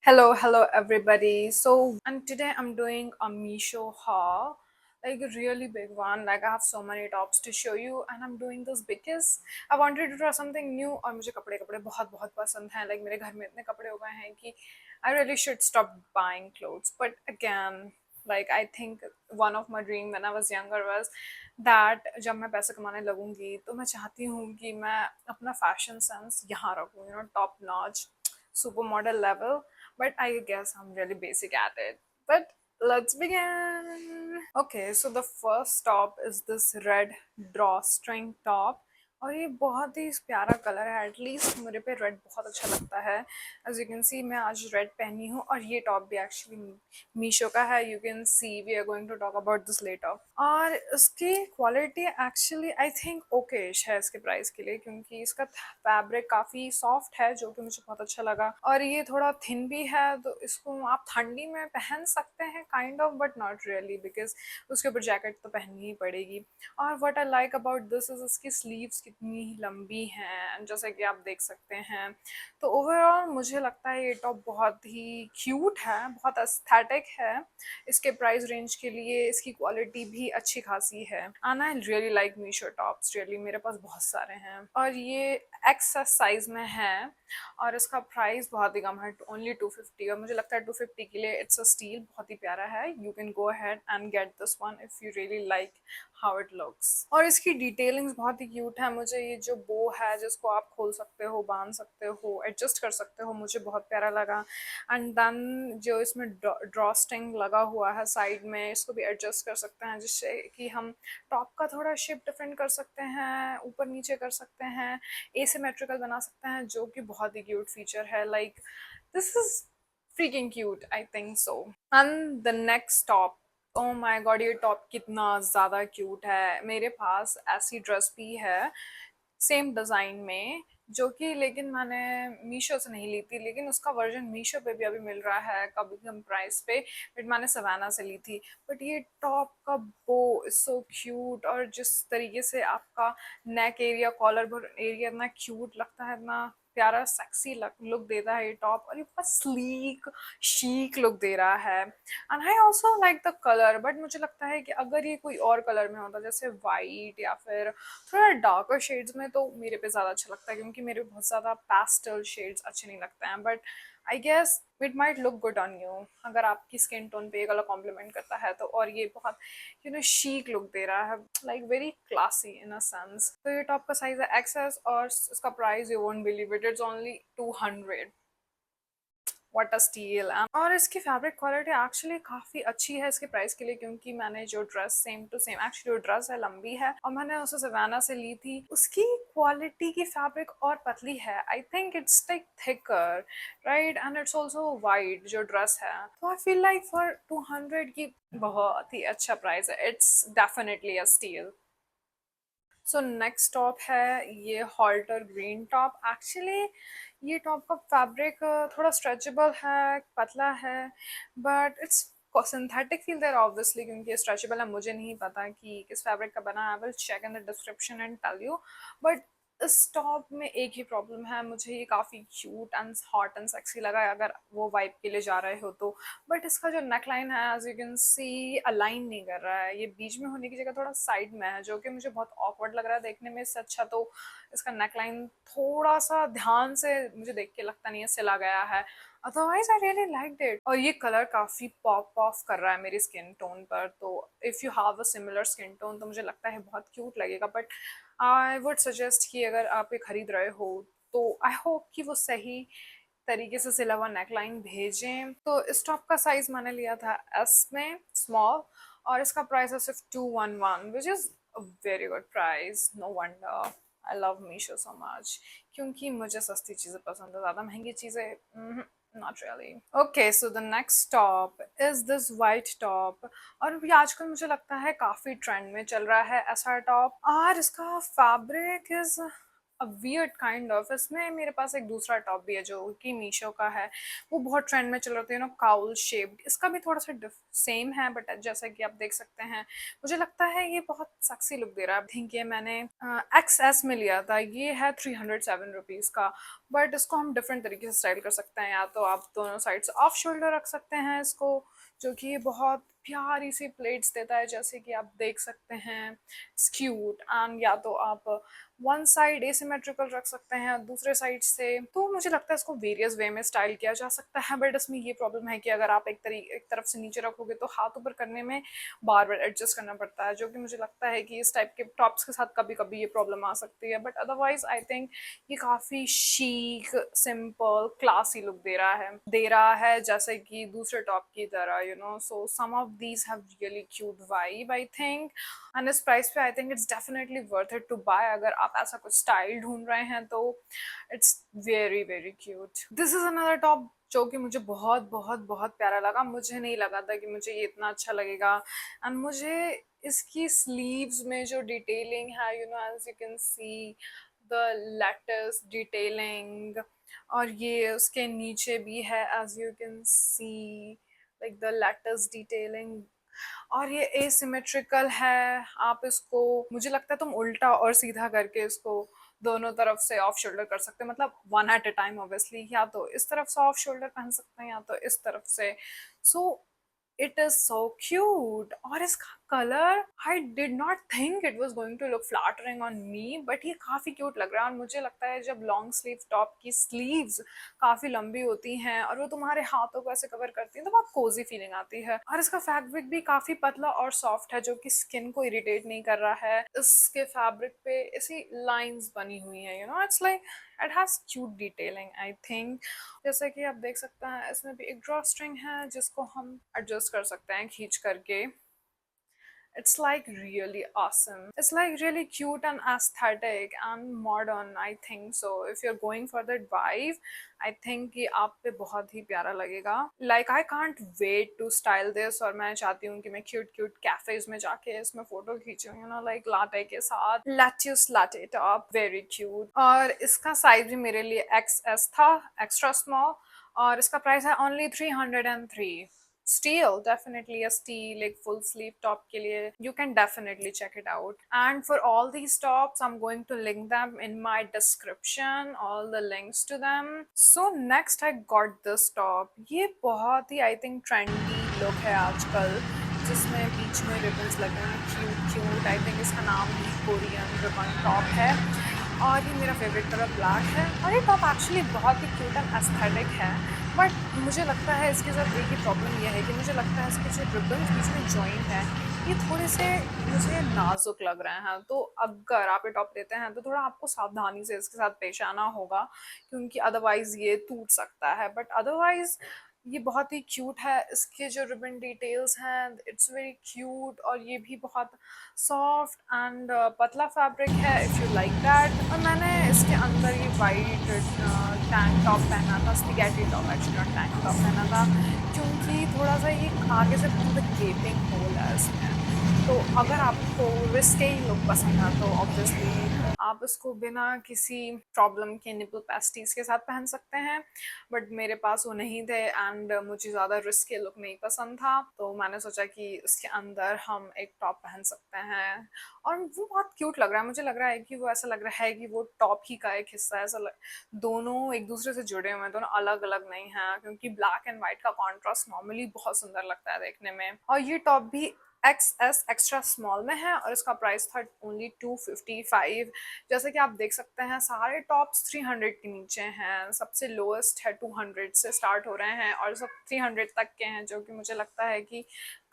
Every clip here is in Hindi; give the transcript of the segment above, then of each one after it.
Hello everybody. And today I'm doing a Meesho haul, like a really big one. Like I have so many tops to show you, and I'm doing this because I wanted to try something new. और मुझे कपड़े कपड़े बहुत बहुत पसंद हैं. Like मेरे घर में इतने कपड़े हो गए हैं कि I really should stop buying clothes. But again, like I think one of my dream when I was younger was that जब मैं पैसे कमाने लगूंगी तो मैं चाहती हूँ कि मैं अपना फैशन सेंस यहाँ रखूँ, top notch, supermodel level, but I guess I'm really basic at it. But let's begin. Okay, so the first top is this red drawstring top. और ये बहुत ही प्यारा कलर है. एटलीस्ट मेरे पे रेड बहुत अच्छा लगता है. एज यू कैन सी मैं आज रेड पहनी हूँ और ये टॉप भी एक्चुअली मीशो का है. You can see we are going to talk about this letter. और इसकी quality actually I think okayish है इसके प्राइस के लिए, क्योंकि इसका फैब्रिक काफ़ी सॉफ्ट है जो कि मुझे बहुत अच्छा लगा. और ये थोड़ा थिन भी है, तो इसको आप ठंडी में पहन सकते हैं kind of, but not really, because उसके ऊपर जैकेट तो पहननी ही पड़ेगी. और what I like about this is इसकी स्लीव्स कितनी लंबी हैं, जैसा कि आप देख सकते हैं. तो ओवरऑल मुझे लगता है ये टॉप बहुत ही क्यूट है, बहुत एस्थेटिक है. इसके प्राइस रेंज के लिए इसकी क्वालिटी भी अच्छी खासी है. And I really like Meesho tops. Really मेरे पास बहुत सारे हैं और ये एक्सेस साइज में है. और इसका प्राइस बहुत ही कम है, ओनली 250. और मुझे लगता है 250 के लिए इट्स अ स्टील. बहुत ही प्यारा है. You can go ahead and get this one if you really like how it looks. और इसकी डिटेलिंग्स बहुत ही क्यूट है. मुझे ये जो बो है जिसको आप खोल सकते हो, बांध सकते हो, एडजस्ट कर सकते हो, मुझे बहुत प्यारा लगा. एंड देन जो इसमें ड्रॉ स्ट्रिंग लगा हुआ है साइड में, इसको भी एडजस्ट कर सकते हैं जिससे कि हम टॉप का थोड़ा शेप डिफरेंट कर सकते हैं, ऊपर नीचे कर सकते हैं, एसिमेट्रिकल बना सकते हैं, जो कि बहुत ही क्यूट फीचर है. Like this is freaking cute, I think so. And the next top, oh my God, ये टॉप कितना ज़्यादा क्यूट है. मेरे पास ऐसी ड्रेस भी है सेम डिज़ाइन में, जो कि लेकिन मैंने मीशो से नहीं ली थी, लेकिन उसका वर्जन मीशो पे भी अभी मिल रहा है कभी कम प्राइस पे. बट मैंने सवाना से ली थी. बट ये टॉप का बो इज सो क्यूट, और जिस तरीके से आपका नेक एरिया, कॉलर एरिया इतना क्यूट लगता है, इतना प्यारा सेक्सी लुक देता है ये टॉप. और ये बहुत स्लीक शीक लुक दे रहा है. And I also like the colour, but मुझे लगता है कि अगर ये कोई और कलर में होता, जैसे वाइट या फिर थोड़ा डार्कर शेड्स में, तो मेरे पे ज़्यादा अच्छा लगता है, क्योंकि मेरे बहुत ज़्यादा पैस्टल शेड्स अच्छे नहीं लगते हैं. But I guess it might look good on you अगर आपकी स्किन टोन पे ये कलर कॉम्प्लीमेंट करता है तो. और ये बहुत शीक लुक दे रहा है, like very classy in a sense. तो ये टॉप का साइज है एक्सेस और इसका price you won't believe it, it's only 200. What a steel. और इसकी फैब्रिक क्वालिटी एक्चुअली काफ़ी अच्छी है इसके प्राइस के लिए, क्योंकि मैंने जो dress same to same, actually वो ड्रेस है लंबी है और मैंने उसे सवाना से ली थी, उसकी क्वालिटी की फैब्रिक और पतली है. आई think it's like thicker, right. And it's also white जो ड्रेस है. तो आई फील लाइक फॉर 200 की बहुत ही अच्छा प्राइस है. It's definitely a steal. So next top है ये हॉल्टर ग्रीन टॉप. एक्चुअली ये टॉप का फैब्रिक थोड़ा स्ट्रेचेबल है, पतला है, but it's synthetic feel there obviously, क्योंकि ये स्ट्रेचेबल है. मुझे नहीं पता कि किस फैब्रिक का बना है. I will check in the description and tell you. But इस टॉप में एक ही प्रॉब्लम है, मुझे ये काफ़ी cute and hot and sexy लगा अगर वो वाइब के लिए जा रहे हो तो. बट इसका जो नेक लाइन है, as you can see, align नहीं कर रहा है. ये बीच में होने की जगह थोड़ा साइड में है, जो कि मुझे बहुत ऑकवर्ड लग रहा है देखने में. इससे अच्छा तो इसका नेक लाइन थोड़ा सा ध्यान से मुझे देख के लगता नहीं है सिला गया है. Otherwise I really like it. और ये कलर काफ़ी पॉप ऑफ कर रहा है मेरी स्किन टोन पर, तो if you have a similar skin tone तो मुझे लगता है बहुत क्यूट लगेगा. बट आई वुड सजेस्ट कि अगर आप ये खरीद रहे हो तो आई होप कि वो सही तरीके से सिला हुआ नेकलाइन भेजें. तो इस टॉप का साइज मैंने लिया था एस में, स्मॉल, और इसका प्राइस है सिर्फ 211, which is a very good price. No wonder I love Meesho so much, क्योंकि मुझे सस्ती चीज़ें पसंद है, ज़्यादा महंगी चीज़ें not really. Okay, so the next top is this white top. और ये आजकल मुझे लगता है काफ़ी ट्रेंड में चल रहा है ऐसा टॉप. और इसका fabric is a weird kind of. इसमें मेरे पास एक दूसरा टॉप भी है जो कि मीशो का है, वो बहुत ट्रेंड में चल रहा था, काउल शेप्ड. इसका भी थोड़ा सा सेम है, बट जैसा कि आप देख सकते हैं मुझे लगता है ये बहुत सेक्सी लुक दे रहा है. आई थिंक ये मैंने एक्स एस में लिया था. ये है 307 रुपीज़ का. बट इसको हम डिफरेंट तरीके से स्टाइल कर सकते हैं। या तो आप दोनों साइड से ऑफ शोल्डर रख सकते हैं इसको, जो कि ये बहुत प्यारी सी प्लेट्स देता है, जैसे कि आप देख सकते हैं। It's cute. एंड या तो आप वन साइड एसिमेट्रिकल रख सकते हैं, दूसरे साइड से। तो मुझे लगता है इसको वेरियस वे में स्टाइल किया जा सकता है, बट इसमें ये प्रॉब्लम है कि अगर आप एक तरफ से नीचे रखोगे तो हाथ ऊपर करने में बार बार एडजस्ट करना पड़ता है, जो कि मुझे लगता है कि इस टाइप के टॉप्स के साथ कभी कभी ये प्रॉब्लम आ सकती है। बट अदरवाइज आई थिंक ये काफ़ी शीक, सिंपल, क्लासी लुक दे रहा है जैसे कि दूसरे टॉप की तरह, so some of these have really cute vibe I think. And इस प्राइस पे I think it's definitely worth it to buy. अगर आप ऐसा कुछ स्टाइल ढूंढ रहे हैं तो it's very very cute. This is another top जो कि मुझे बहुत बहुत बहुत प्यारा लगा। मुझे नहीं लगा था कि मुझे ये इतना अच्छा लगेगा। एंड मुझे इसकी स्लीव्स में जो डिटेलिंग है, as you can see the letters detailing, और ये उसके नीचे भी है as you can see like the letters detailing, और ये एसिमेट्रिकल है। आप इसको, मुझे लगता है तुम उल्टा और सीधा करके इसको दोनों तरफ से ऑफ शोल्डर कर सकते हैं, मतलब one at a time obviously. या तो इस तरफ से ऑफ शोल्डर पहन सकते हैं या तो इस तरफ से। So it is so cute. और इसका colour, I did not think it was going to look flattering on me, but ये काफी क्यूट लग रहा है। और मुझे लगता है जब लॉन्ग स्लीव टॉप की स्लीव्स काफी लंबी होती हैं और वो तुम्हारे हाथों को ऐसे कवर करती हैं तो बहुत कोजी फीलिंग आती है। और इसका फैब्रिक भी काफी पतला और सॉफ्ट है, जो कि स्किन को इरिटेट नहीं कर रहा है। इसके फैब्रिक पे ऐसी लाइंस बनी हुई हैं, it's like it has cute detailing I think. जैसे कि आप देख सकते हैं इसमें भी एक ड्रॉ स्ट्रिंग है जिसको हम एडजस्ट कर सकते हैं खींच करके। It's like really awesome. It's like really cute and aesthetic and modern, I think so. If you're going for that vibe, I think ये आप पे बहुत ही प्यारा लगेगा। Like I can't wait to style this, और मैं चाहती हूँ कि मैं cute cafes में जाके इसमें फोटो खींचूँ, like latte के साथ। Lettuce latte top, very cute। और इसका साइज भी मेरे लिए XS था, extra small, और इसका प्राइस है only 303। Steal, definitely a steal, like full sleeve top के लिए you can definitely check it out. And for all these tops I'm going to link them in my description, all the links to them. So next I got this top. ये बहुत ही I think trendy look है आजकल, जिसमें बीच में ribbons लगे हैं, cute। I think इसका नाम भी कोरियन ribbon top है, और ये मेरा फेवरेट कलर ब्लैक है। और ये टॉप एक्चुअली बहुत ही क्यूट एंड एस्थेटिक है, बट मुझे लगता है इसके साथ एक ही प्रॉब्लम ये है कि मुझे लगता है इसके जो रिबन्स बीच में जॉइंट हैं ये थोड़े से मुझे नाजुक लग रहे हैं। तो अगर आप ये टॉप लेते हैं तो थोड़ा आपको सावधानी से इसके साथ पेश आना होगा, क्योंकि अदरवाइज ये टूट सकता है। बट अदरवाइज ये बहुत ही क्यूट है। इसके जो रिबन डिटेल्स हैं इट्स वेरी क्यूट, और ये भी बहुत सॉफ्ट एंड पतला फैब्रिक है इफ़ यू लाइक दैट। और मैंने इसके अंदर ये वाइट टैंक टॉप पहना था, spaghetti top actually tank top पहना था, क्योंकि थोड़ा सा ये आगे से बहुत गेपिंग होल है इसमें। तो अगर आपको रिस्की लुक पसंद है तो ऑब्वियसली आप इसको बिना किसी प्रॉब्लम के निपल पेस्टीज के साथ पहन सकते हैं, बट मेरे पास वो नहीं थे एंड मुझे ज़्यादा रिस्की लुक नहीं पसंद था, तो मैंने सोचा कि इसके अंदर हम एक टॉप पहन सकते हैं। और वो बहुत क्यूट लग रहा है। मुझे लग रहा है कि वो ऐसा लग रहा है कि वो टॉप ही का एक हिस्सा है, दोनों एक दूसरे से जुड़े हुए हैं, दोनों अलग अलग नहीं हैं, क्योंकि ब्लैक एंड वाइट का कॉन्ट्रास्ट नॉर्मली बहुत सुंदर लगता है देखने में। और ये टॉप भी XS एक्स्ट्रा स्मॉल में है और इसका प्राइस था ओनली 255। जैसे कि आप देख सकते हैं सारे टॉप्स 300 के नीचे हैं, सबसे लोएस्ट है 200 से स्टार्ट हो रहे हैं और सब 300 तक के हैं, जो कि मुझे लगता है कि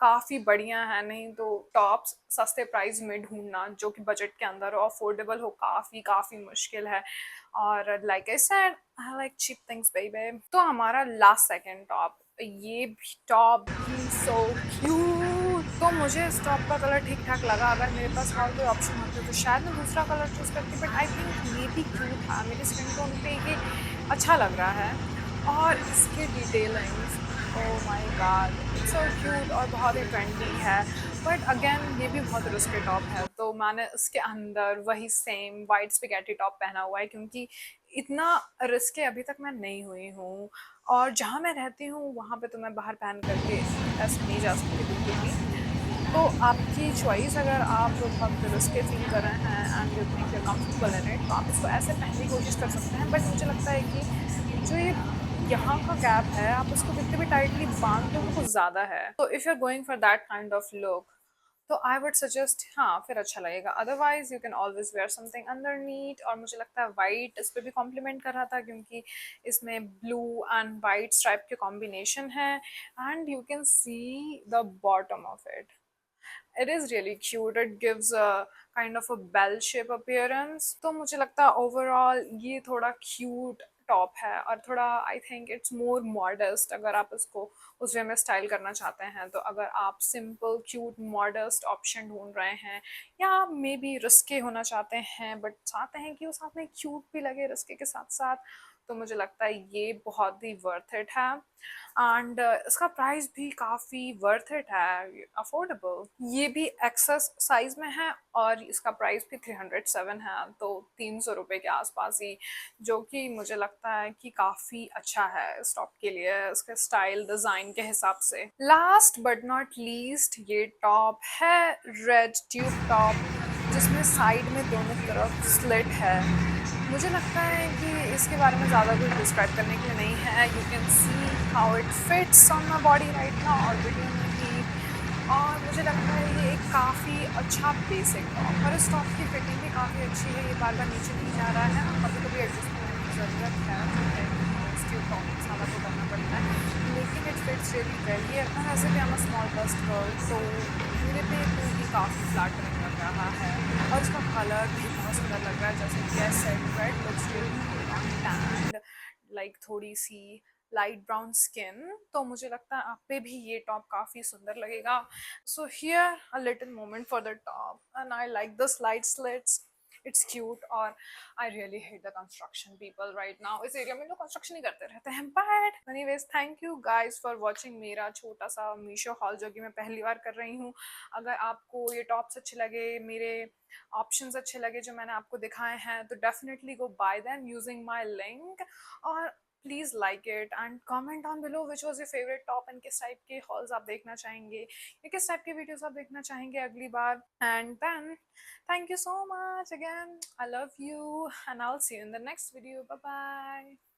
काफ़ी बढ़िया है। नहीं तो टॉप्स सस्ते प्राइस में ढूंढना जो कि बजट के अंदर हो, अफोर्डेबल हो, काफ़ी मुश्किल है। और like I said I like cheap things baby. तो हमारा लास्ट सेकंड टॉप, ये भी टॉप भी सो क्यूट। तो मुझे इस टॉप का कलर ठीक ठाक लगा। अगर मेरे पास और कोई ऑप्शन होते तो शायद मैं दूसरा कलर चूज करती, बट आई थिंक ये भी क्यूट था, मेरी स्किन टोन पे ये अच्छा लग रहा है। और इसके detailings, oh my God, so cute और बहुत ही ट्रेंडी है। बट अगेन ये भी बहुत रिस्की टॉप है, तो मैंने इसके अंदर वही सेम वाइट स्पैगेटी टॉप पहना हुआ है, क्योंकि इतना रिस्की अभी तक मैं नहीं हुई हूँ। और जहाँ मैं रहती हूँ वहाँ पे तो मैं बाहर पहन करके ऐसे नहीं जा सकती बिल्कुल भी। तो आपकी चॉइस, अगर आप बहुत रिस्की फील कर रहे हैं and you think you comfortable in it, तो आप इसको ऐसे पहनने की कोशिश कर सकते हैं। बट मुझे लगता है कि जो ये यहाँ का गैप है, आप उसको कितने भी टाइटली बांध लो तो कुछ ज़्यादा है। तो if you are going for that kind of look, तो आई वुड सजेस्ट, हाँ फिर अच्छा लगेगा। Otherwise you can always wear something underneath. और मुझे लगता है वाइट इस पे भी कॉम्प्लीमेंट कर रहा था, क्योंकि इसमें ब्लू एंड वाइट स्ट्राइप के कॉम्बिनेशन है and you can see the bottom of it. It is really cute. It gives a kind of a bell shape appearance. तो मुझे लगता है overall ये थोड़ा cute टॉप है और थोड़ा आई थिंक इट्स मोर मॉडेस्ट। अगर आप इसको उस वे में स्टाइल करना चाहते हैं, तो अगर आप सिंपल क्यूट मॉडेस्ट ऑप्शन ढूंढ रहे हैं या मे बी रिस्के होना चाहते हैं बट चाहते हैं कि वो साथ में क्यूट भी लगे रिस्के के साथ साथ, तो मुझे लगता है ये बहुत ही वर्थ इट है। एंड इसका प्राइस भी काफ़ी वर्थ इट है, अफोर्डेबल। ये भी एक्सेस साइज में है और इसका प्राइस भी 307 है, तो 300 रुपये के आसपास ही, जो कि मुझे लगता है कि काफ़ी अच्छा है इस टॉप के लिए, इसके स्टाइल डिज़ाइन के हिसाब से। लास्ट बट नॉट लीस्ट, ये टॉप है रेड ट्यूब टॉप, जिसमें साइड में दोनों तरफ स्लिट है। मुझे लगता है कि इसके बारे में ज़्यादा कुछ डिस्क्राइब करने के लिए नहीं है। You can see how it fits on my body right now, और वीडियो में भी। और मुझे लगता है ये एक काफ़ी अच्छा बेसिक टॉप, और इस टॉप की फिटिंग भी काफ़ी अच्छी है। ये बार बार नीचे नहीं जा रहा है, कभी कभी एडजस्टमेंट करने की ज़रूरत है, ट्यूब टॉप में सारा तो करना पड़ता है, लेकिन इट फिट्स रियली वेल। ये अपना वैसे भी हम स्मॉल बस्ट गर्ल, तो मेरे पे तो ये काफ़ी फ्लैटरिंग लग रहा है। और इसका कलर भी बहुत सुंदर लग रहा है, जैसे कि set red looks really good on tan, like थोड़ी सी लाइट ब्राउन स्किन। तो मुझे लगता है आप पे भी ये टॉप काफ़ी सुंदर लगेगा। So here a little moment for the top, and I like the slide slits, it's cute. और I really hate the construction people right now, इस एरिया में लोग कंस्ट्रक्शन ही करते रहते हैं। But anyways, thank you guys for watching मेरा छोटा सा मीशो हॉल, जो कि मैं पहली बार कर रही हूँ। अगर आपको ये टॉप्स अच्छे लगे, मेरे ऑप्शंस अच्छे लगे जो मैंने आपको दिखाए हैं, तो definitely go buy them using my link. और please like it and comment down below which was your favourite top, and किस टाइप के हॉल्स आप देखना चाहेंगे या किस टाइप के वीडियोस आप देखना चाहेंगे अगली बार। And then thank you so much again. I love you, and I'll see you in the next video. Bye bye.